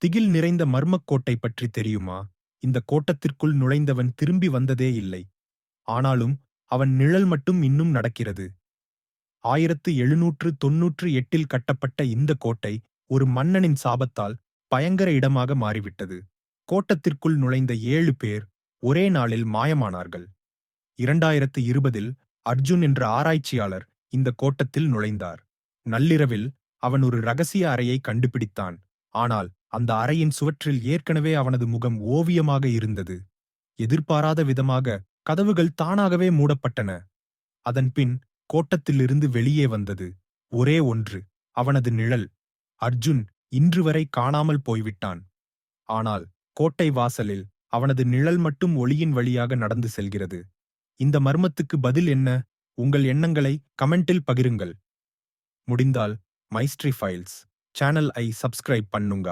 திகில் நிறைந்த மர்மக் கோட்டை பற்றி தெரியுமா? இந்த கோட்டத்திற்குள் நுழைந்தவன் திரும்பி வந்ததே இல்லை. ஆனாலும் அவன் நிழல் மட்டும் இன்னும் நடக்கிறது. 1798இல் கட்டப்பட்ட இந்த கோட்டை ஒரு மன்னனின் சாபத்தால் பயங்கர இடமாக மாறிவிட்டது. கோட்டத்திற்குள் நுழைந்த 7 பேர் ஒரே நாளில் மாயமானார்கள். 2020இல் அர்ஜுன் என்ற ஆராய்ச்சியாளர் இந்த கோட்டத்தில் நுழைந்தார். நள்ளிரவில் அவன் ஒரு ரகசிய அறையை கண்டுபிடித்தான். ஆனால் அந்த அறையின் சுவற்றில் ஏற்கனவே அவனது முகம் ஓவியமாக இருந்தது. எதிர்பாராத விதமாக கதவுகள் தானாகவே மூடப்பட்டன. அதன்பின் கோட்டத்திலிருந்து வெளியே வந்தது ஒரே ஒன்று, அவனது நிழல். அர்ஜுன் இன்று வரை காணாமல் போய்விட்டான். ஆனால் கோட்டை வாசலில் அவனது நிழல் மட்டும் ஒளியின் வழியாக நடந்து செல்கிறது. இந்த மர்மத்துக்கு பதில் என்ன? உங்கள் எண்ணங்களை கமெண்டில் பகிருங்கள். முடிந்தால் மைஸ்ட்ரி ஃபைல்ஸ் சேனல் ஐ சப்ஸ்கிரைப் பண்ணுங்க.